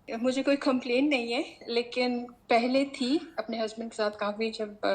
مجھے کوئی کمپلین نہیں ہے، لیکن پہلے تھی اپنے ہسبینڈ کے ساتھ کافی، جب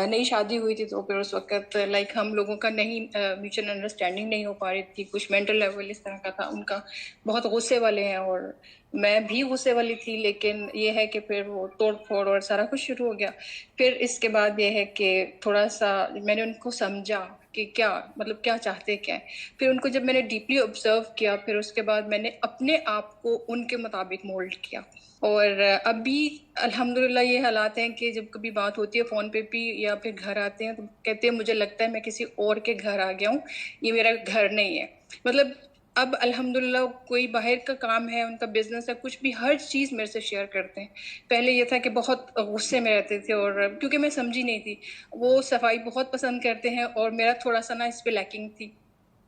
نئی شادی ہوئی تھی تو پھر اس وقت لائک ہم لوگوں کا نہیں میوچل انڈرسٹینڈنگ نہیں ہو پا رہی تھی، کچھ مینٹل لیول اس طرح کا تھا ان کا، بہت غصے والے ہیں اور میں بھی غصے والی تھی، لیکن یہ ہے کہ پھر وہ توڑ پھوڑ اور سارا کچھ شروع ہو گیا۔ پھر اس کے بعد یہ ہے کہ تھوڑا سا میں نے ان کو سمجھا کہ کیا مطلب کیا چاہتے کیا ہے، پھر ان کو جب میں نے ڈیپلی آبزرو کیا، پھر اس کے بعد میں نے اپنے آپ کو ان کے مطابق مولڈ کیا۔ اور ابھی الحمدللہ یہ حالات ہیں کہ جب کبھی بات ہوتی ہے فون پہ بھی یا پھر گھر آتے ہیں تو کہتے ہیں مجھے لگتا ہے میں کسی اور کے گھر آ گیا ہوں، یہ میرا گھر نہیں ہے۔ مطلب اب الحمدللہ کوئی باہر کا کام ہے، ان کا بزنس ہے، کچھ بھی، ہر چیز میرے سے شیئر کرتے ہیں۔ پہلے یہ تھا کہ بہت غصے میں رہتے تھے، اور کیونکہ میں سمجھی نہیں تھی، وہ صفائی بہت پسند کرتے ہیں اور میرا تھوڑا سا نا اس پہ لیکنگ تھی۔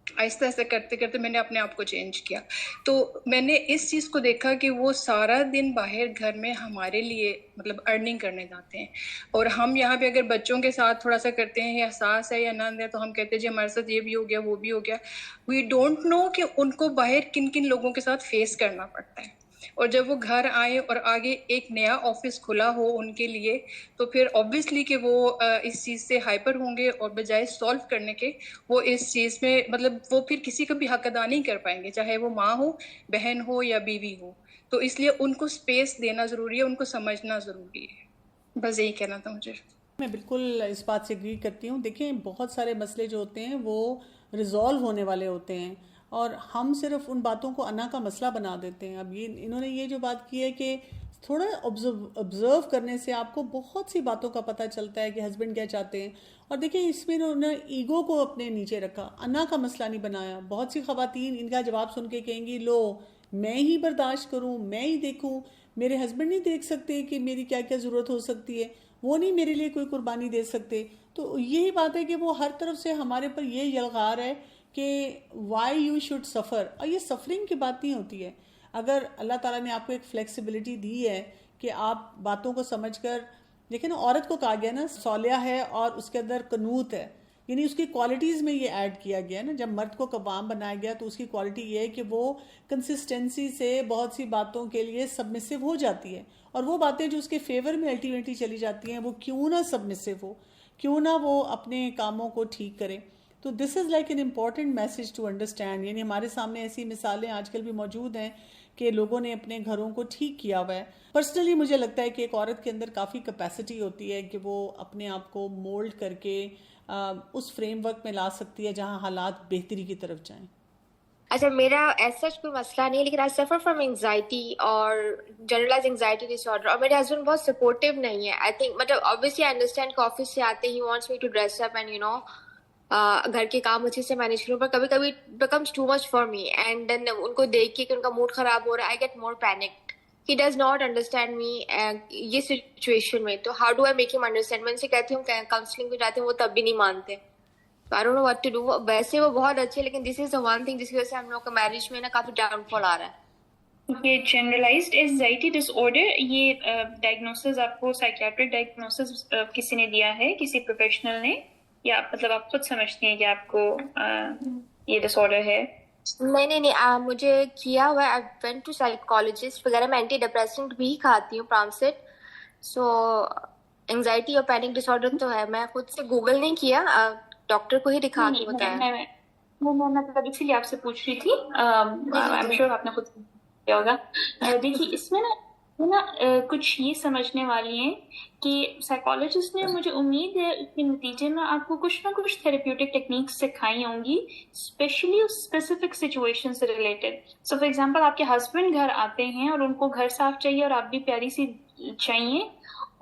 آہستہ آہستہ کرتے کرتے میں نے اپنے آپ کو چینج کیا، تو میں نے اس چیز کو دیکھا کہ وہ سارا دن باہر گھر میں ہمارے لیے مطلب ارننگ کرنے جاتے ہیں، اور ہم یہاں پہ اگر بچوں کے ساتھ تھوڑا سا کرتے ہیں یا ساس ہے یا نند ہے تو ہم کہتے ہیں جی ہمارے ساتھ یہ بھی ہو گیا وہ بھی ہو گیا، وی ڈونٹ نو کہ ان کو باہر کن کن لوگوں کے ساتھ فیس کرنا پڑتا ہے۔ اور جب وہ گھر آئیں اور آگے ایک نیا آفس کھلا ہو ان کے لیے، تو پھر obviously کہ وہ اس چیز سے ہائپر ہوں گے، اور بجائے سولو کرنے کے وہ اس چیز میں مطلب وہ پھر کسی کا بھی حق ادا نہیں کر پائیں گے، چاہے وہ ماں ہو، بہن ہو یا بیوی ہو۔ تو اس لیے ان کو اسپیس دینا ضروری ہے، ان کو سمجھنا ضروری ہے، بس یہی کہنا تھا مجھے۔ میں بالکل اس بات سے ایگری کرتی ہوں۔ دیکھیں بہت سارے مسئلے جو ہوتے ہیں وہ ریزالو ہونے والے ہوتے ہیں، اور ہم صرف ان باتوں کو انا کا مسئلہ بنا دیتے ہیں۔ اب یہ انہوں نے یہ جو بات کی ہے کہ تھوڑا آبزرو کرنے سے آپ کو بہت سی باتوں کا پتہ چلتا ہے کہ ہسبینڈ کیا چاہتے ہیں، اور دیکھیں اس میں انہوں نے ایگو کو اپنے نیچے رکھا، انا کا مسئلہ نہیں بنایا۔ بہت سی خواتین ان کا جواب سن کے کہیں گی لو میں ہی برداشت کروں، میں ہی دیکھوں، میرے ہسبینڈ نہیں دیکھ سکتے کہ میری کیا کیا ضرورت ہو سکتی ہے، وہ نہیں میرے لیے کوئی قربانی دے سکتے۔ تو یہی بات ہے کہ وہ ہر طرف سے ہمارے پر یہ یلغار ہے کہ وائی یو شوڈ سفر، اور یہ سفرنگ کی بات نہیں ہوتی ہے۔ اگر اللہ تعالیٰ نے آپ کو ایک فلیکسیبلٹی دی ہے کہ آپ باتوں کو سمجھ کر دیکھیں نا، عورت کو کہا گیا نا صالحہ ہے اور اس کے اندر قنوت ہے، یعنی اس کی کوالٹیز میں یہ ایڈ کیا گیا نا۔ جب مرد کو قوام بنایا گیا تو اس کی کوالٹی یہ ہے کہ وہ کنسسٹنسی سے بہت سی باتوں کے لیے سبمسو ہو جاتی ہے، اور وہ باتیں جو اس کے فیور میں الٹیمیٹلی چلی جاتی ہیں وہ کیوں نہ سبمسو ہو، کیوں نہ وہ اپنے کاموں کو ٹھیک کرے۔ تو this is like an important message to understand, یعنی ہمارے سامنے ایسی مثالیں آج کل بھی موجود ہیں کہ لوگوں نے اپنے گھروں کو ٹھیک کیا ہوا ہے۔ پرسنلی مجھے لگتا ہے کہ ایک عورت کے اندر کافی کیپیسٹی ہوتی ہے کہ وہ اپنے آپ کو مولڈ کر کے اس فریم ورک میں لا سکتی ہے جہاں حالات بہتری کی طرف جائیں۔ اچھا، میرا ایسا کوئی مسئلہ نہیں ہے، لیکن آئی سفر فرام انگزائٹی اور جنرلائز انگزائٹی ڈس آرڈر، اور میرے ہسبینڈ بہت سپورٹیو نہیں ہے۔ آئی تھنک مطلب obviously I understand کہ آفس سے آتے ہی wants me to dress up and گھر کے کام اچھے سے مینیج کروں، پر کبھی کبھی becomes too much for me, and then ان کو دیکھ کے کہ ان کا موڈ خراب ہو رہا ہے، I get more panicked. He does not understand me یہ سچویشن میں، تو how do I make him understand? میں ان سے کہتی ہوں کاؤنسلنگ پہ جاتے ہیں، وہ تب بھی نہیں مانتے۔ I don't know what to do۔ ویسے وہ بہت اچھے، لیکن دس از the one thing جس کی وجہ سے ہم لوگ کا میرج میں نا کافی ڈاؤن فال آ رہا ہے۔ یہ جنرلائزڈ اینزائٹی ڈس آرڈر، یہ ڈائگنوسس آپ کو سائیکیاٹرک ڈائگنوسس کسی نے دیا ہے، کسی پروفیشنل نے، یا مطلب آپ خود سمجھتے ہیں کہ آپ کو یہ ڈس آرڈر ہے؟ نہیں، مجھے کیا ہوا ہے، I went to psychologist وغیرہ، میں اینٹی ڈپریسنٹ بھی کھاتی ہوں پرامسٹ۔ سو انگزائٹی اور پینک ڈس آرڈر تو ہے، میں خود سے گوگل نہیں کیا، ڈاکٹر کو ہی دکھا کے بتایا۔ میں مطلب اسی لیے آپ سے پوچھ رہی تھی، آئی ایم شیور آپ نے خود کیا ہوگا۔ دیکھیے اس میں نا کچھ یہ سمجھنے والی ہیں کہ سائیکالوجسٹ نے، مجھے امید ہے اس کے نتیجے میں آپ کو کچھ نہ کچھ تھراپیوٹک ٹیکنیکس سکھائی ہوں گی، اسپیشلی اس اسپیسیفک سچویشن سے ریلیٹڈ۔ سو فار ایگزامپل آپ کے ہسبینڈ گھر آتے ہیں اور ان کو گھر صاف چاہیے اور آپ بھی پیاری سی چاہیے،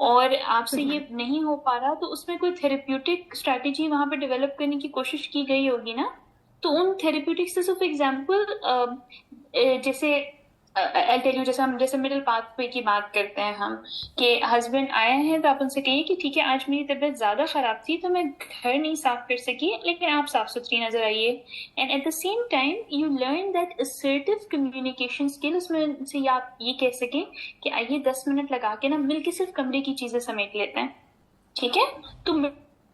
اور آپ سے یہ نہیں ہو پا رہا، تو اس میں کوئی تھراپیوٹک اسٹریٹجی وہاں پہ ڈیولپ کرنے کی کوشش کی گئی ہوگی نا۔ تو ان تھراپیوٹکس سے فار ایگزامپل جیسے جیسے مڈل پاتھ وے کی بات کرتے ہیں ہم، کہ ہسبینڈ آئے ہیں تو آپ ان سے کہیے کہ ٹھیک ہے آج میری طبیعت زیادہ خراب تھی تو میں گھر نہیں صاف کر سکی، لیکن آپ صاف ستھری نظر آئیے۔ And at the same time you learn that assertive communication skill, اس میں سے آپ یہ کہہ سکیں کہ آئیے 10 منٹ لگا کے نا مل کے صرف کمرے کی چیزیں سمیٹ لیتے ہیں، ٹھیک ہے؟ تو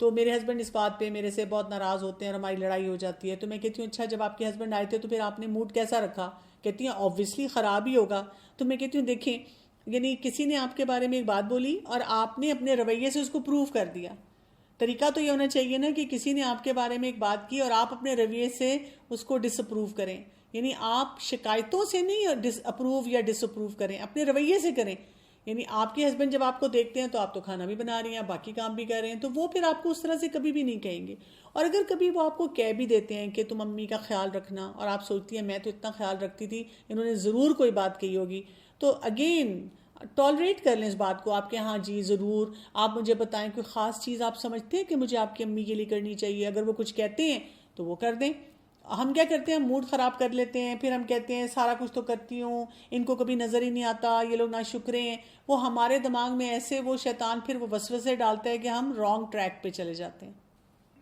تو میرے ہسبینڈ اس بات پہ میرے سے بہت ناراض ہوتے ہیں اور ہماری لڑائی ہو جاتی ہے. تو میں کہتی ہوں اچھا جب آپ کے ہسبینڈ آئے تھے تو پھر آپ نے موڈ کیسا رکھا؟ کہتی ہیں آبویسلی خراب ہی ہوگا. تو میں کہتی ہوں دیکھیں یعنی کسی نے آپ کے بارے میں ایک بات بولی اور آپ نے اپنے رویے سے اس کو پروف کر دیا. طریقہ تو یہ ہونا چاہیے نا کہ کسی نے آپ کے بارے میں ایک بات کی اور آپ اپنے رویے سے اس کو ڈس اپروو کریں. یعنی آپ شکایتوں سے نہیں ڈس اپروو یا ڈس اپروو کریں، اپنے رویے سے کریں. یعنی آپ کے ہسبینڈ جب آپ کو دیکھتے ہیں تو آپ تو کھانا بھی بنا رہی ہیں، باقی کام بھی کر رہے ہیں، تو وہ پھر آپ کو اس طرح سے کبھی بھی نہیں کہیں گے. اور اگر کبھی وہ آپ کو کہہ بھی دیتے ہیں کہ تم امی کا خیال رکھنا، اور آپ سوچتی ہیں میں تو اتنا خیال رکھتی تھی، انہوں نے ضرور کوئی بات کہی ہوگی، تو اگین ٹالریٹ کر لیں اس بات کو. آپ کے ہاں جی ضرور آپ مجھے بتائیں کوئی خاص چیز آپ سمجھتے ہیں کہ مجھے آپ کی امی کے لیے کرنی چاہیے. اگر وہ کچھ کہتے ہیں تو وہ کر دیں. ہم کیا کرتے ہیں موڈ خراب کر لیتے ہیں، پھر ہم کہتے ہیں سارا کچھ تو کرتی ہوں، ان کو کبھی نظر ہی نہیں آتا، یہ لوگ ناشکرے ہیں. وہ ہمارے دماغ میں ایسے وہ شیطان پھر وہ وسوسے ڈالتا ہے کہ ہم رانگ ٹریک پہ چلے جاتے ہیں.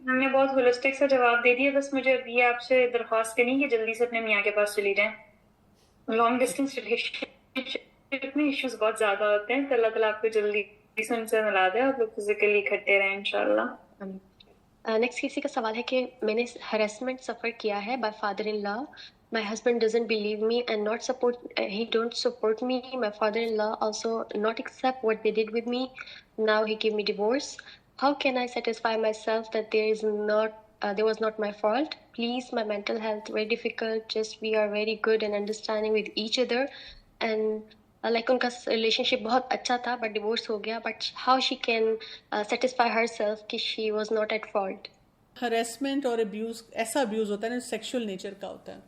ہم نے بہت ہولسٹک سا جواب دے دیا. بس مجھے اب یہ آپ سے درخواست کرنی کہ جلدی سے اپنے میاں کے پاس چلی جائیں. لانگ ڈسٹینس ریلیشنشپ میں ایشوز بہت زیادہ ہوتے ہیں، تو اللہ تعالیٰ آپ کو جلدی سے ان سے ملا دے اور آپ لوگ فزیکلی اکٹھے رہیں انشاءاللہ. نیکسٹ کسی کا سوال ہے کہ میں نے ہراسمنٹ سفر کیا ہے by father in law. My husband doesn't believe me and not support he don't support me. My father in law also not accept what they did with me. Now he give me divorce. How can I satisfy myself that there was not my fault? Please, my mental health very difficult. Just we are very good and understanding with each other. And like ان کا relation شپ بہت اچھا تھا but divorce ہو گیا. But how she can satisfy herself کہ she was not at fault. Harassment اور abuse ایسا abuse ہوتا ہے نا سیکشل نیچر کا ہوتا ہے،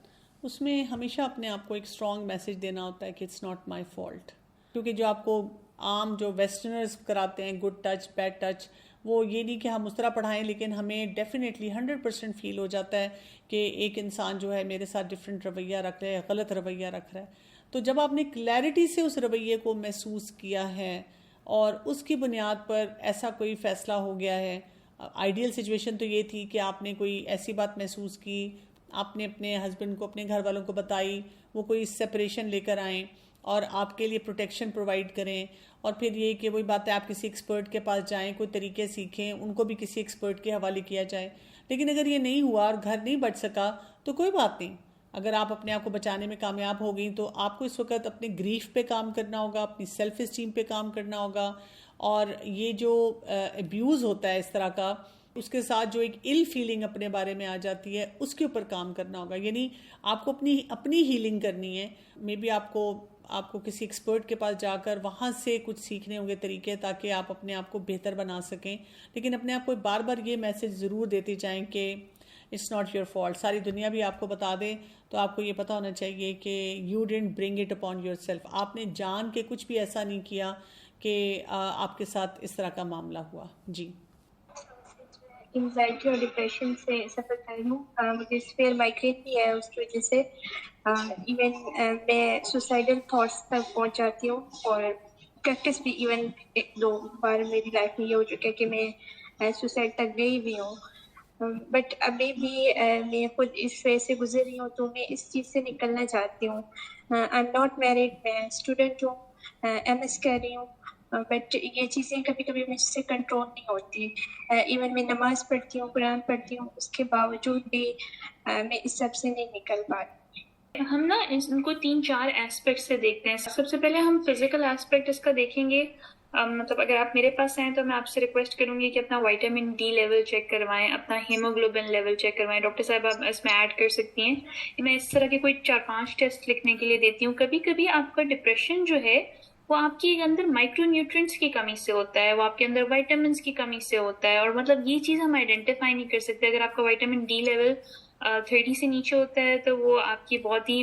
اس میں ہمیشہ اپنے آپ کو ایک اسٹرانگ میسج دینا ہوتا ہے کہ اٹس ناٹ مائی فالٹ. کیونکہ جو آپ کو عام جو ویسٹرنرز کراتے ہیں گڈ ٹچ بیڈ ٹچ، وہ یہ نہیں کہ ہم اس طرح پڑھائیں، لیکن ہمیں ڈیفینیٹلی 100% فیل ہو جاتا ہے کہ ایک انسان جو ہے میرے ساتھ ڈفرینٹ رویہ رکھ رہا ہے، غلط رویہ رکھ رہا ہے. تو جب آپ نے کلیئرٹی سے اس رویے کو محسوس کیا ہے اور اس کی بنیاد پر ایسا کوئی فیصلہ ہو گیا ہے، آئیڈیل سچویشن تو یہ تھی کہ آپ نے کوئی ایسی بات محسوس کی، آپ نے اپنے ہسبینڈ کو اپنے گھر والوں کو بتائی، وہ کوئی سپریشن لے کر آئیں اور آپ کے لیے پروٹیکشن پرووائڈ کریں. اور پھر یہ کہ وہی بات ہے آپ کسی ایکسپرٹ کے پاس جائیں، کوئی طریقے سیکھیں، ان کو بھی کسی ایکسپرٹ کے حوالے کیا جائے. لیکن اگر یہ نہیں ہوا اور گھر نہیں بچ سکا تو کوئی بات نہیں. اگر آپ اپنے آپ کو بچانے میں کامیاب ہو گئیں تو آپ کو اس وقت اپنے گریف پہ کام کرنا ہوگا، اپنی سیلف اسٹیم پہ کام کرنا ہوگا. اور یہ جو ابیوز ہوتا ہے اس طرح کا، اس کے ساتھ جو ایک ال فیلنگ اپنے بارے میں آ جاتی ہے، اس کے اوپر کام کرنا ہوگا. یعنی آپ کو اپنی ہیلنگ کرنی ہے. مے بی آپ کو کسی ایکسپرٹ کے پاس جا کر وہاں سے کچھ سیکھنے ہوں گے طریقے، تاکہ آپ اپنے آپ کو بہتر بنا سکیں. لیکن اپنے آپ کو بار بار یہ میسج ضرور دیتے جائیں کہ اٹس ناٹ یور فالٹ. ساری دنیا بھی آپ کو بتا دے تو آپ کو یہ پتہ ہونا چاہیے کہ you didn't bring it upon your self. آپ نے جان کے کچھ بھی ایسا نہیں کیا کہ آپ کے ساتھ اس طرح کا معاملہ ہوا. جی. انزائٹی اور ڈپریشن سے سفر کر رہی ہوں. مجھے اسپیئر مائگرین بھی ہے، اس کی وجہ سے ایون میں سوسائڈل تھاٹس تک پہنچ جاتی ہوں. اور پریکٹس بھی ایون 1-2 بار میری لائف میں یہ ہو چکا ہے کہ میں سوسائڈ تک گئی بھی ہوں. بٹ ابھی بھی میں خود اس فیز سے گزر رہی ہوں، تو میں اس چیز سے نکلنا چاہتی ہوں. آئی ایم ناٹ میرڈ، میں اسٹوڈنٹ ہوں، MS کر رہی ہوں. بٹ یہ چیزیں کبھی کبھی مجھ سے کنٹرول نہیں ہوتی. ایون میں نماز پڑھتی ہوں، قرآن پڑھتی ہوں، اس کے باوجود بھی میں اس سب سے نہیں نکل پاتی. ہم نا ان کو 3-4 ایسپیکٹ سے دیکھتے ہیں. سب سے پہلے ہم فزیکل ایسپیکٹ اس کا دیکھیں گے. مطلب اگر آپ میرے پاس آئیں تو میں آپ سے ریکویسٹ کروں گی کہ اپنا وائٹامن ڈی لیول چیک کروائیں، اپنا ہیموگلوبن لیول چیک کروائیں. ڈاکٹر صاحب آپ اس میں ایڈ کر سکتی ہیں. میں اس طرح کے کوئی 4-5 ٹیسٹ لکھنے کے لیے دیتی ہوں. کبھی کبھی آپ کا ڈپریشن جو ہے وہ آپ کے اندر مائکرو نیوٹرینٹس کی کمی سے ہوتا ہے، وہ آپ کے اندر وائٹامنس کی کمی سے ہوتا ہے. اور مطلب یہ چیز ہم آئیڈینٹیفائی نہیں کر سکتے. اگر آپ کا وائٹامن ڈی لیول 30 سے نیچے ہوتا ہے تو وہ آپ کی بہت ہی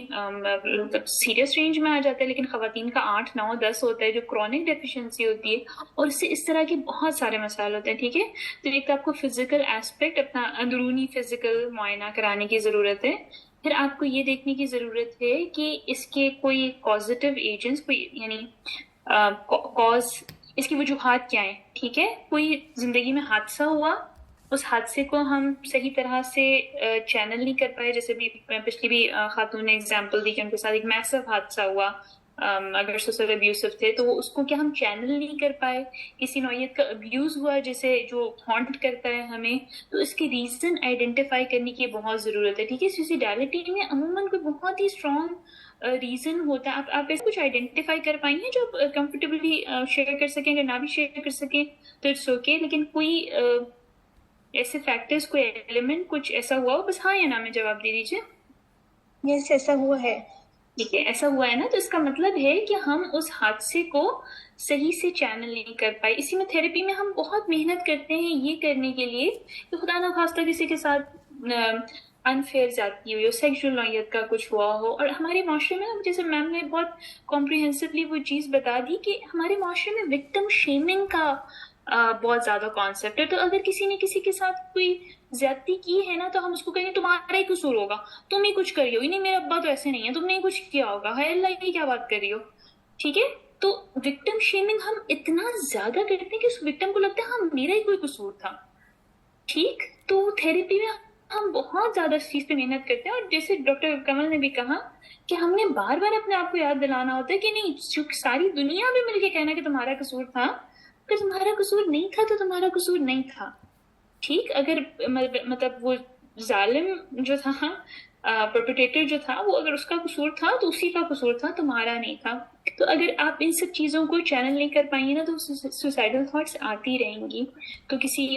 سیریس رینج میں آ جاتا ہے. لیکن خواتین کا 8, 9, 10 ہوتا ہے جو کرونک ڈیفیشنسی ہوتی ہے، اور اس سے اس طرح کے بہت سارے مسائل ہوتے ہیں. ٹھیک ہے، تو ایک تو آپ کو فزیکل ایسپیکٹ اپنا اندرونی فزیکل معائنہ کرانے کی ضرورت ہے. پھر آپ کو یہ دیکھنے کی ضرورت ہے کہ اس کے کوئی پازیٹیو ایجنٹس، کوئی یعنی کاز، اس کی وجوہات کیا ہیں. ٹھیک ہے، کوئی زندگی میں حادثہ ہوا، اس حادثے کو ہم صحیح طرح سے چینل نہیں کر پائے. جیسے بھی پچھلی بھی خاتون نے اگزامپل دی کہ ان کے ساتھ ایک میسو حادثہ ہوا، اگر سسر ابیوسو تھے تو وہ اس کو کیا ہم چینل نہیں کر پائے, کسی نوعیت کا ابیوز ہوا جسے جو ہانٹ کرتا ہے ہمیں, تو اس کے ریزن آئیڈینٹیفائی کرنے کی بہت ضرورت ہے. ٹھیک ہے, سوسیڈیلٹی میں عموماً کوئی بہت ہی اسٹرانگ ریزن ہوتا ہے. آپ ایسے کچھ آئیڈینٹیفائی کر پائیں گے جو کمفرٹیبلی شیئر کر سکیں, اگر نہ بھی شیئر کر سکیں تو اٹس اوکے, لیکن کوئی ایسے فیکٹرز, کوئی ایلیمنٹ کچھ ایسا ہوا ہو, بس ہاں یا نا میں جواب دے دیجیے. یس ایسا ہوا ہے. ٹھیک ہے, ایسا ہوا ہے نا, تو اس کا مطلب ہے کہ ہم اس حادثے کو صحیح سے چینل نہیں کر پائے. اسی میں تھیراپی میں ہم بہت محنت کرتے ہیں یہ کرنے کے لیے کہ خدا نہ خواستہ کسی کے ساتھ انفیئر زیادتی ہوئی ہو, سیکشل نوعیت کا کچھ ہوا ہو. اور ہمارے معاشرے میں, جیسے میم نے بہت کمپریہنسولی وہ چیز بتا دی کہ ہمارے معاشرے میں وکٹم شیمنگ کا بہت زیادہ کانسیپٹ ہے. تو اگر کسی نے کسی کے ساتھ کوئی زیادتی کی ہے نا, تو ہم اس کو کہیں گے تمہارا ہی قصور ہوگا, تم ہی کچھ کری ہو, نہیں میرا ابا تو ایسے نہیں ہے, تم نے ہی کچھ کیا ہوگا, ہے اللہ, یہ کیا بات کر رہی ہو. ٹھیک ہے, تو وکٹم شیمنگ ہم اتنا زیادہ کرتے ہیں کہ اس وکٹم کو لگتا ہے ہاں میرا ہی کوئی قصور تھا. ٹھیک, تو تھیراپی میں ہم بہت زیادہ اس چیز پہ محنت کرتے ہیں. اور جیسے ڈاکٹر کمل نے بھی کہا کہ ہم نے بار بار اپنے آپ کو یاد دلانا ہوتا ہے کہ نہیں, ساری دنیا بھی مل کے کہنا کہ تمہارا قصور تھا, اگر تمہارا قصور نہیں تھا تو تمہارا قصور نہیں تھا. ٹھیک, اگر مطلب وہ ظالم جو تھا, پرپیٹیٹر جو تھا, وہ اگر اس کا قصور تھا تو اسی کا قصور تھا, تمہارا نہیں تھا. تو اگر آپ ان سب چیزوں کو چینل نہیں کر پائیں گے نا, تو سوسائڈل تھاٹس آتی رہیں گی. تو کسی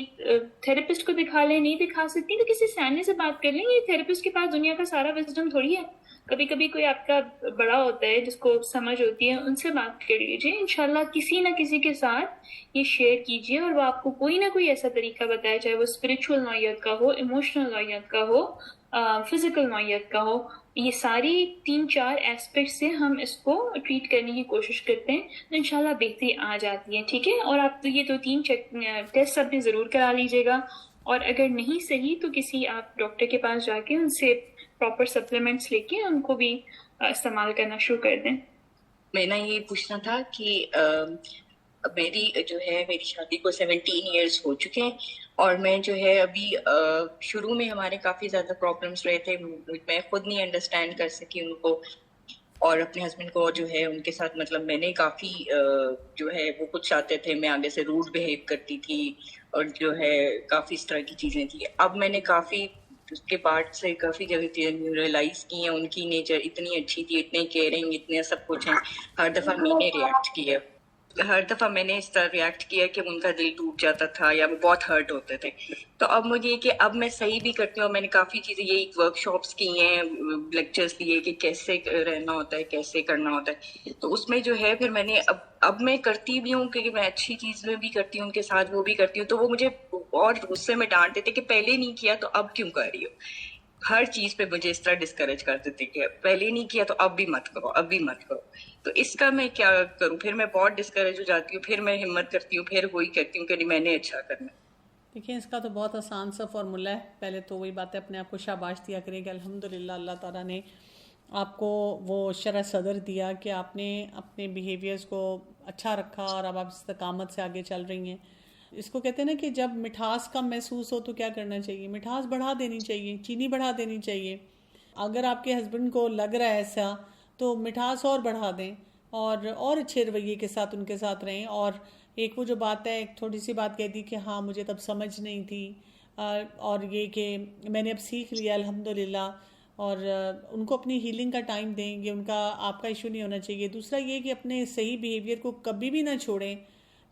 تھراپسٹ کو دکھا لیں, نہیں دکھا سکتی تو کسی سیانے سے بات کر لیں. یہ تھراپسٹ کے پاس دنیا کا سارا وزڈم تھوڑی ہے, کبھی کبھی کوئی آپ کا بڑا ہوتا ہے جس کو سمجھ ہوتی ہے, ان سے بات کر لیجیے. انشاءاللہ کسی نہ کسی کے ساتھ یہ شیئر کیجیے اور وہ آپ کو کوئی نہ کوئی ایسا طریقہ بتائے, چاہے وہ اسپرچل نوعیت کا ہو, ایموشنل نوعیت کا ہو, فزیکل نوعیت کا ہو. یہ ساری 3-4 ایسپیکٹ سے ہم اس کو ٹریٹ کرنے کی کوشش کرتے ہیں, تو انشاءاللہ بہتری آ جاتی ہے. ٹھیک ہے, اور آپ یہ 2-3 ٹیسٹ اپنے ضرور کرا لیجیے گا, اور اگر نہیں صحیح تو کسی آپ ڈاکٹر کے پاس جا کے ان سے پراپر سپلیمنٹس لے کے ان کو بھی استعمال کرنا شروع کر دیں. میں نے یہ پوچھنا تھا کہ میری جو ہے میری شادی کو 17 ایئرس ہو چکے ہیں, اور میں جو ہے ابھی شروع میں ہمارے کافی زیادہ پرابلمس رہے تھے, میں خود نہیں انڈرسٹینڈ کر سکی ان کو اور اپنے ہسبینڈ کو. جو ہے ان کے ساتھ مطلب میں نے کافی جو ہے وہ کچھ چاہتے تھے, میں آگے سے روڈ بہیو کرتی تھی, اور جو ہے کافی اس طرح کی چیزیں تھی. اب میں نے کافی اس کے بعد سے کافی جگہ چیزیں ریئلائز کی ہیں. ان کی نیچر اتنی اچھی تھی, اتنے کیئرنگ, اتنے سب کچھ ہیں. ہر دفعہ میں نے ریئیکٹ کیا, ہر دفعہ میں نے اس طرح ریئیکٹ کیا کہ ان کا دل ٹوٹ جاتا تھا یا وہ بہت ہرٹ ہوتے تھے. تو اب مجھے یہ کہ اب میں صحیح بھی کرتی ہوں. میں نے کافی چیزیں یہی ورک شاپس کی ہیں, لیکچرز لیے کہ کیسے رہنا ہوتا ہے, کیسے کرنا ہوتا ہے. تو اس میں جو ہے پھر میں نے اب میں کرتی بھی ہوں, کیونکہ میں اچھی چیز میں بھی کرتی ہوں ان کے ساتھ, وہ بھی کرتی ہوں. تو وہ مجھے اور غصے میں ڈانٹتے تھے کہ پہلے نہیں کیا تو اب کیوں کر رہی ہو. ہر چیز پہ مجھے اس طرح ڈسکریج کرتے تھے کہ پہلے نہیں کیا تو اب بھی مت کرو, اب بھی مت کرو. تو اس کا میں کیا کروں, پھر میں بہت ڈسکریج ہو جاتی ہوں, پھر میں ہمت کرتی ہوں, پھر وہی کرتی ہوں کہ نہیں میں نے اچھا کرنا. دیکھیں اس کا تو بہت آسان سا فارمولہ ہے. پہلے تو وہی بات ہے, اپنے آپ کو شاباش دیا کریں کہ الحمدللہ اللہ تعالیٰ نے آپ کو وہ شرح صدر دیا کہ آپ نے اپنے بیہیویئرز کو اچھا رکھا اور اب آپ استقامت سے آگے چل رہی ہیں. اس کو کہتے ہیں نا کہ جب مٹھاس کم محسوس ہو تو کیا کرنا چاہیے, مٹھاس بڑھا دینی چاہیے, چینی بڑھا دینی چاہیے. اگر آپ کے ہسبینڈ کو لگ رہا ہے ایسا تو مٹھاس اور بڑھا دیں, اور اچھے رویے کے ساتھ ان کے ساتھ رہیں. اور ایک وہ جو بات ہے, ایک تھوڑی سی بات کہہ دی کہ ہاں مجھے تب سمجھ نہیں تھی, اور یہ کہ میں نے اب سیکھ لیا الحمدللہ, اور ان کو اپنی ہیلنگ کا ٹائم دیں. یہ ان کا آپ کا ایشو نہیں ہونا چاہیے. دوسرا یہ کہ اپنے صحیح بیہیویئر کو کبھی بھی نہ چھوڑیں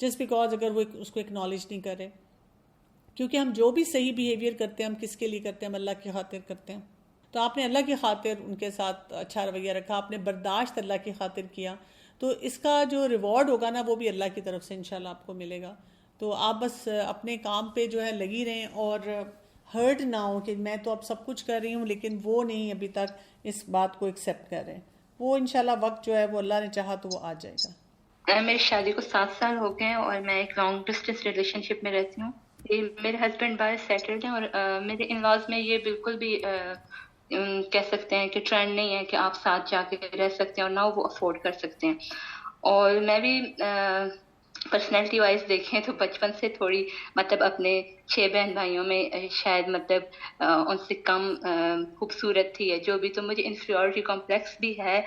جسٹ بیکاز اگر وہ اس کو اکنالج نہیں کرے, کیونکہ ہم جو بھی صحیح بیہیویئر کرتے ہیں ہم کس کے لیے کرتے ہیں, ہم اللہ کی خاطر کرتے ہیں. تو آپ نے اللہ کی خاطر ان کے ساتھ اچھا رویہ رکھا, آپ نے برداشت اللہ کی خاطر کیا, تو اس کا جو ریوارڈ ہوگا نا وہ بھی اللہ کی طرف سے انشاءاللہ آپ کو ملے گا. تو آپ بس اپنے کام پہ جو ہے لگی رہیں, اور ہرٹ نہ ہو کہ میں تو اب سب کچھ کر رہی ہوں لیکن وہ نہیں ابھی تک اس بات کو ایکسیپٹ کر رہے ہیں. وہ انشاءاللہ وقت جو ہے وہ اللہ نے چاہا تو وہ آ جائے گا. میری شادی کو 7 سال ہو گئے ہیں, اور میں ایک لانگ ڈسٹینس ریلیشن شپ میں رہتی ہوں. میرے ہسبینڈ باہر سیٹلڈ ہیں, اور میرے ان لاز میں یہ بالکل بھی کہہ سکتے ہیں کہ ٹرینڈ نہیں ہے کہ آپ ساتھ جا کے رہ سکتے ہیں, اور نہ وہ افورڈ کر سکتے ہیں. اور میں بھی پرسنالٹی وائز دیکھیں تو بچپن سے تھوڑی مطلب اپنے 6 بہن بھائیوں میں شاید مطلب ان سے کم خوبصورت تھی, ہے جو بھی, تو مجھے انفیریورٹی کمپلیکس بھی ہے.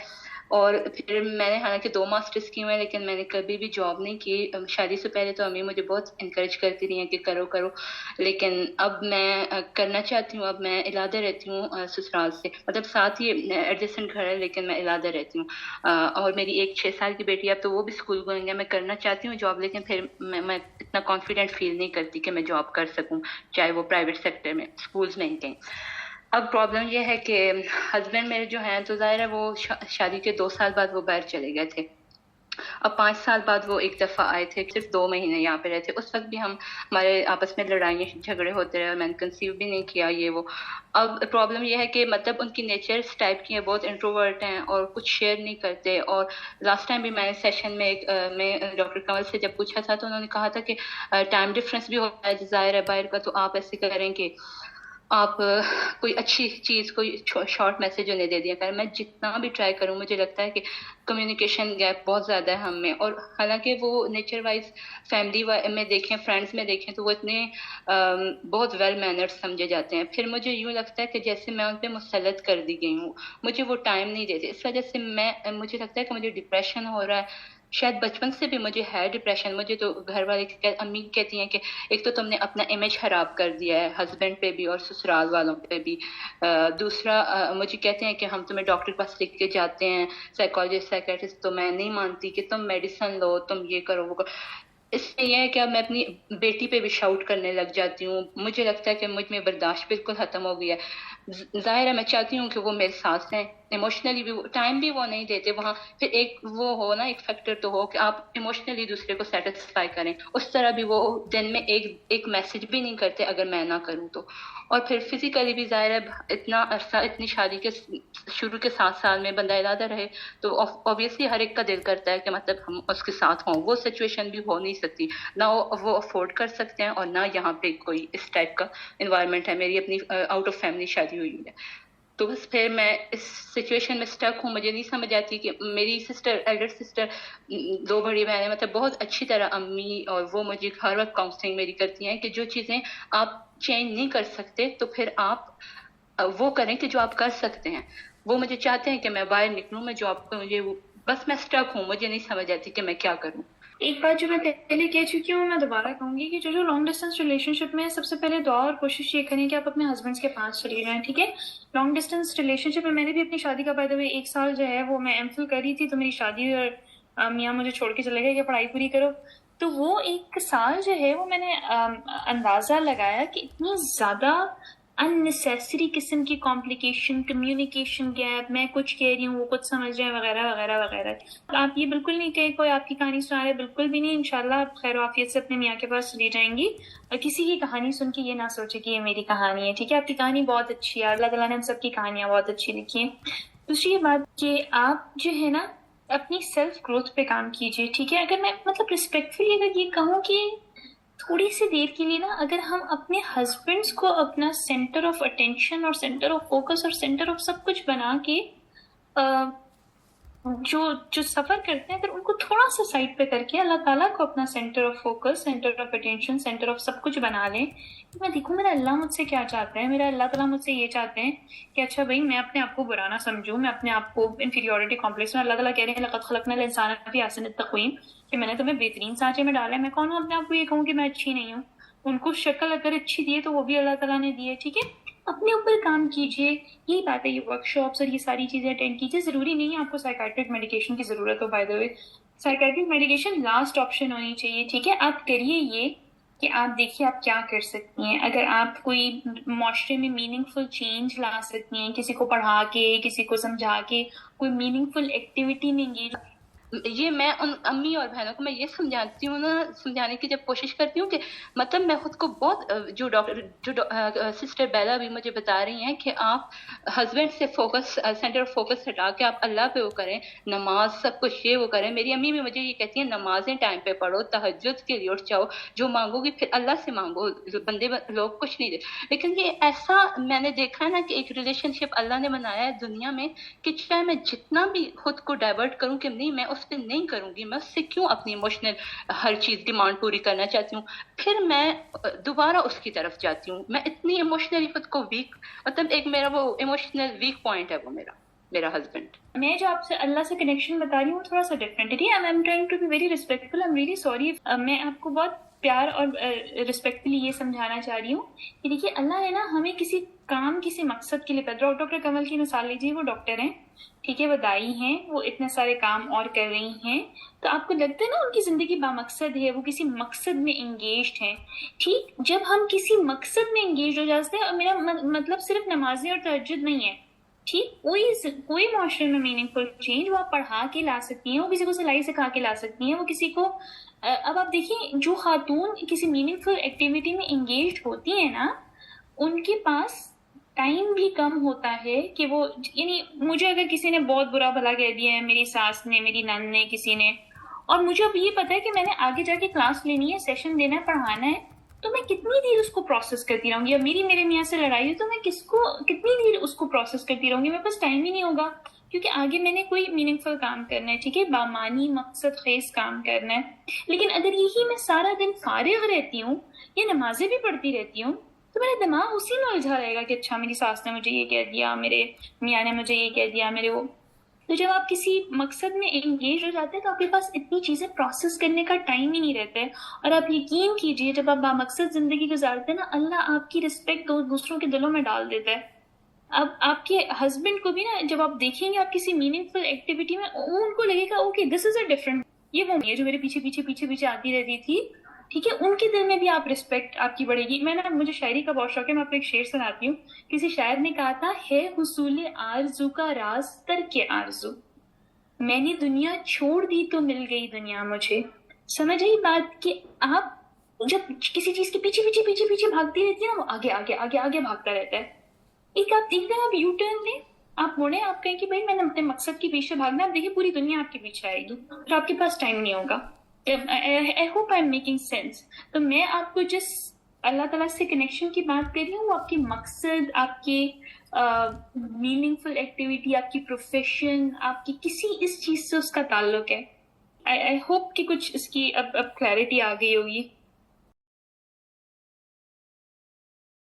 اور پھر میں نے حالانکہ 2 ماسٹرز کی ہوئے ہیں لیکن میں نے کبھی بھی جاب نہیں کی. شادی سے پہلے تو امی مجھے بہت انکریج کرتی رہی ہیں کہ کرو کرو, لیکن اب میں کرنا چاہتی ہوں. اب میں علیحدہ رہتی ہوں سسرال سے, مطلب ساتھ ہی ایڈجسٹنٹ گھر ہے لیکن میں علیحدہ رہتی ہوں. اور میری ایک 6 سال کی بیٹی ہے, اب تو وہ بھی اسکول گوئنگ ہے. میں کرنا چاہتی ہوں جاب لیکن پھر میں اتنا کانفیڈنٹ فیل نہیں کرتی کہ میں جاب کر سکوں, چاہے وہ پرائیویٹ سیکٹر میں, اسکولز میں ہی کہیں. اب پرابلم یہ ہے کہ ہسبینڈ میرے جو ہیں تو ظاہر ہے وہ شادی کے 2 سال بعد وہ باہر چلے گئے تھے. اب 5 سال بعد وہ ایک دفعہ آئے تھے, صرف 2 مہینے یہاں پہ رہے تھے. اس وقت بھی ہمارے آپس میں لڑائیاں جھگڑے ہوتے رہے اور میں نے کنسیو بھی نہیں کیا یہ وہ. اب پرابلم یہ ہے کہ مطلب ان کی نیچر اس ٹائپ کی ہے, بہت انٹروورٹ ہیں اور کچھ شیئر نہیں کرتے. اور لاسٹ ٹائم بھی میں نے سیشن میں ڈاکٹر کنول سے جب پوچھا تھا تو انہوں نے کہا تھا کہ ٹائم ڈفرینس بھی ہوتا ہے ظاہر ہے باہر کا, تو آپ ایسے کریں کہ آپ کوئی اچھی چیز کوئی شارٹ میسج انہیں دے دیا کریں. میں جتنا بھی ٹرائی کروں مجھے لگتا ہے کہ کمیونیکیشن گیپ بہت زیادہ ہے ہم میں. اور حالانکہ وہ نیچر وائز فیملی میں دیکھیں, فرینڈس میں دیکھیں تو وہ اتنے بہت ویل مینرڈ سمجھے جاتے ہیں. پھر مجھے یوں لگتا ہے کہ جیسے میں ان پہ مسلط کر دی گئی ہوں, مجھے وہ ٹائم نہیں دیتے. اس وجہ سے مجھے لگتا ہے کہ مجھے ڈپریشن ہو رہا ہے. شاید بچپن سے بھی مجھے ہے ڈپریشن. مجھے تو گھر والے امی کہتی ہیں کہ ایک تو تم نے اپنا امیج خراب کر دیا ہے ہسبینڈ پہ بھی اور سسرال والوں پہ بھی. دوسرا مجھے کہتے ہیں کہ ہم تمہیں ڈاکٹر کے پاس لکھ کے جاتے ہیں, سائیکالوجسٹ سائیکیٹرسٹ, تو میں نہیں مانتی کہ تم میڈیسن لو, تم یہ کرو وہ کرو. اس سے یہ ہے کہ اب میں اپنی بیٹی پہ بھی شاؤٹ کرنے لگ جاتی ہوں. مجھے لگتا ہے کہ مجھ میں برداشت بالکل ختم ہو گیا ہے. ظاہر ہے میں چاہتی ہوں کہ وہ میرے ساتھ ہیں, ایموشنلی بھی ٹائم بھی وہ نہیں دیتے وہاں. پھر ایک وہ ہو نا, ایک فیکٹر تو ہو کہ آپ ایموشنلی دوسرے کو سیٹسفائی کریں, اس طرح بھی وہ دن میں ایک میسج بھی نہیں کرتے اگر میں نہ کروں تو. اور پھر فزیکلی بھی ظاہر ہے اتنا عرصہ, اتنی شادی کے شروع کے 7 سال میں بندہ علیحدہ رہے تو اوبیسلی ہر ایک کا دل کرتا ہے کہ مطلب ہم اس کے ساتھ ہوں. وہ سچویشن بھی ہو نہیں سکتی, نہ وہ افورڈ کر سکتے ہیں اور نہ یہاں پہ کوئی اس ٹائپ کا انوائرمنٹ ہے. میری اپنی آؤٹ آف فیملی شادی ہوئی ہے, تو بس پھر میں اس سچویشن میں اسٹک ہوں. مجھے نہیں سمجھ آتی کہ میری سسٹر, ایلڈر سسٹر, 2 بڑی بہنیں, مطلب بہت اچھی طرح امی اور وہ مجھے ہر وقت کاؤنسلنگ میری کرتی ہیں کہ جو چیزیں آپ چینج نہیں کر سکتے تو پھر آپ وہ کریں کہ جو آپ کر سکتے ہیں. وہ مجھے چاہتے ہیں کہ میں باہر نکلوں, میں جاب کروں, مجھے بس میں اسٹک ہوں. مجھے نہیں سمجھ آتی کہ میں کیا کروں. ایک بات جو میں پہلے کہہ چکی ہوں میں دوبارہ کہوں گی کہ جو لانگ ڈسٹینس ریلیشن شپ میں سب سے پہلے دعا اور کوشش یہ کریں کہ آپ اپنے ہسبینڈس کے پاس چلی جائیں. ٹھیک ہے, لانگ ڈسٹینس ریلیشن شپ میں میں نے بھی اپنی شادی کا بائی دا وے 1 سال جو ہے وہ میں ایم فل کر رہی تھی, تو میری شادی ہوئی اور میاں مجھے چھوڑ کے چلے گئے کہ پڑھائی پوری کرو. تو وہ 1 سال جو ہے وہ میں نے اندازہ لگایا کہ اتنی زیادہ اننیسیسری قسم کی کمپلیکیشن, کمیونیکیشن گیپ, میں کچھ کہہ رہی ہوں وہ کچھ سمجھ رہے ہیں وغیرہ وغیرہ وغیرہ. آپ یہ بالکل نہیں کہیں کوئی آپ کی کہانی سنا رہے, بالکل بھی نہیں. انشاءاللہ آپ خیر و عافیت سے اپنے میاں کے پاس چلی جائیں گی. اور کسی کی کہانی سن کے یہ نہ سوچے کہ یہ میری کہانی ہے. ٹھیک ہے, آپ کی کہانی بہت اچھی ہے, اللہ تعالیٰ نے ہم سب کی کہانیاں بہت اچھی لکھی ہیں. دوسری یہ بات کہ آپ جو ہے نا اپنی سیلف گروتھ پہ کام کیجیے. ٹھیک ہے, اگر میں مطلب ریسپیکٹفلی اگر یہ کہوں کہ تھوڑی سی دیر کے لیے نا اگر ہم اپنے ہسبینڈس کو اپنا سینٹر آف اٹینشن اور سینٹر آف فوکس اور سینٹر آف سب کچھ بنا کے جو سفر کرتے ہیں اگر ان کو تھوڑا سا سائڈ پہ کر کے اللہ تعالیٰ کو اپنا centre of focus, centre of attention, centre of سب کچھ بنا لیں. میں دیکھوں میرا اللہ مجھ سے کیا چاہتا ہے. میرا اللہ تعالیٰ مجھ سے یہ چاہتے ہیں کہ اچھا بھائی میں اپنے آپ کو برا نہ سمجھوں, میں اپنے آپ کو انفیریورٹی کمپلیکس میں, اللہ تعالیٰ کہہ رہے ہیں لقد خلقنا الانسان فی احسن تقویم, کہ میں نے تمہیں بہترین سانچے میں ڈالا ہے. میں کون ہوں اپنے آپ کو یہ کہوں کہ میں اچھی نہیں ہوں. ان کو شکل اگر اچھی دی ہے تو وہ بھی اللہ تعالیٰ نے دی ہے. ٹھیک ہے, اپنے اوپر کام کیجیے. یہی بات ہے, یہ ورک شاپس اور یہ ساری چیزیں اٹینڈ کیجیے. ضروری نہیں ہے آپ کو سائیکیٹرک میڈیکیشن کی ضرورت ہو. By the way psychiatric medication last option ہونی چاہیے. ٹھیک ہے, آپ کریے یہ کہ آپ دیکھیے آپ کیا کر سکتی ہیں. اگر آپ کوئی معاشرے میں میننگ فل چینج لا سکتی ہیں, کسی کو پڑھا کے, کسی کو سمجھا کے, کوئی میننگ فل ایکٹیویٹی میں انگیج. یہ میں ان امی اور بہنوں کو میں یہ سمجھاتی ہوں نا, سمجھانے کی جب کوشش کرتی ہوں کہ مطلب میں خود کو بہت جو سسٹر بیلا بھی مجھے بتا رہی ہیں کہ آپ ہسبینڈ سے فوکس, سینٹر آف فوکس ہٹا کے آپ اللہ پہ وہ کریں, نماز سب کچھ یہ وہ کریں. میری امی بھی مجھے یہ کہتی ہیں نمازیں ٹائم پہ پڑھو, تہجد کے لیے اٹھ جاؤ, جو مانگو گی پھر اللہ سے مانگو, بندے لوگ کچھ نہیں دے. لیکن یہ ایسا میں نے دیکھا ہے نا کہ ایک ریلیشن شپ اللہ نے بنایا ہے دنیا میں کہ چاہے میں جتنا بھی خود کو ڈائیورٹ کروں کہ نہیں میں اس پہ نہیں کروں گی, میں اس سے کیوں اپنی ایموشنل ہر چیز ڈیمانڈ پوری کرنا چاہتی ہوں, پھر میں دوبارہ اس کی طرف جاتی ہوں. میں اتنی ایموشنلی خود کو ویک, مطلب ایک میرا وہ ایموشنل ویک پوائنٹ ہے وہ میرا. میرا ہسبینڈ. میں جو آپ سے اللہ سے کنیکشن بتا رہی ہوں تھوڑا سا ڈفرینٹ ہے. I am trying to be very respectful. I am really sorry. میں آپ کو بہت پیار اور ریسپیکٹفلی یہ سمجھانا چاہ رہی ہوں کہ دیکھیے اللہ نے نا ہمیں کسی کام کسی مقصد کے لیے پیدا. ڈاکٹر کمل کی مثال لیجیے, وہ ڈاکٹر ہیں, ٹھیک ہے, وہ دائی ہیں, وہ اتنے سارے کام اور کر رہی ہیں, تو آپ کو لگتا ہے نا ان کی زندگی بامقصد ہے, وہ کسی مقصد میں انگیجڈ ہیں. ٹھیک, جب ہم کسی مقصد میں انگیج ہو جاتے ہیں, اور میرا مطلب صرف نمازیں اور تہجد نہیں ہے, ٹھیک, کوئی معاشرے میں میننگ فل چینج وہ آپ پڑھا کے لا سکتی ہیں, وہ کسی کو سلائی سکھا کے لا سکتی ہیں, وہ کسی کو. اب آپ دیکھیں جو خاتون کسی میننگ فل ایکٹیویٹی میں انگیجڈ ہوتی ہیں نا, ان کے پاس ٹائم بھی کم ہوتا ہے کہ وہ, یعنی مجھے اگر کسی نے بہت برا بھلا کہہ دیا ہے, میری ساس نے, میری نند نے, کسی نے, اور مجھے اب یہ پتا ہے کہ میں نے آگے جا کے کلاس لینی ہے, سیشن دینا ہے, پڑھانا ہے, تو میں کتنی دیر اس کو پروسیس کرتی رہوں گی. اب میرے میاں سے لڑائی ہے تو میں کتنی دیر اس کو پروسیس کرتی رہوں گی, میرے پاس ٹائم ہی نہیں ہوگا, کیونکہ آگے میں نے کوئی میننگ فل کام کرنا ہے, ٹھیک ہے, بامانی مقصد خیز کام کرنا ہے. لیکن اگر یہی میں سارا دن فارغ رہتی ہوں یا نمازیں بھی پڑھتی رہتی ہوں, تو میرا دماغ اسی میں الجھا رہے گا کہ اچھا میری ساس نے مجھے یہ کہہ دیا, میرے میاں نے مجھے یہ کہہ دیا, میرے وہ. تو جب آپ کسی مقصد میں انگیج ہو جاتے ہیں تو آپ کے پاس اتنی چیزیں پروسیس کرنے کا ٹائم ہی نہیں رہتا ہے. اور آپ یقین کیجئے جب آپ بامقصد زندگی گزارتے ہیں نا, اللہ آپ کی رسپیکٹ دوسروں کے دلوں میں ڈال دیتا ہے. اب آپ کے ہسبینڈ کو بھی نا جب آپ دیکھیں گے آپ کسی میننگ فل ایکٹیویٹی میں, ان کو لگے گا okay this is a different, یہ وہ جو میرے پیچھے آتی رہتی تھی, ٹھیک ہے, ان کے دل میں بھی آپ رسپیکٹ آپ کی بڑھے گی. مجھے شاعری کا بہت شوق ہے, میں آپ کو ایک شعر سناتی ہوں. کسی شاعر نے کہا تھا, ہے حصول آرزو کا راز ترک آرزو, میں نے دنیا چھوڑ دی تو مل گئی دنیا مجھے. سمجھ آئی بات کہ آپ جب کسی چیز کے پیچھے بھاگتی رہتی ہے نا, وہ آگے بھاگتا رہتا ہے. ایک دن آپ یو ٹرن لیں, آپ مڑیں, آپ کہیں کہ بھائی میں نے اپنے مقصد کے پیچھے بھاگنا, آپ دیکھیں پوری دنیا آپ کے پیچھے آئے گی, پھر آپ کے پاس ٹائم نہیں ہوگا. I hope I'm making sense. تو میں آپ کو جس اللہ تعالیٰ سے کنیکشن کی بات کر رہی ہوں, وہ آپ کے مقصد, آپ کے میننگ فل ایکٹیویٹی, آپ کی پروفیشن, آپ کی کسی اس چیز سے اس کا تعلق ہے. I hope کہ کچھ اس کی اب کلیئرٹی آ گئی ہوگی.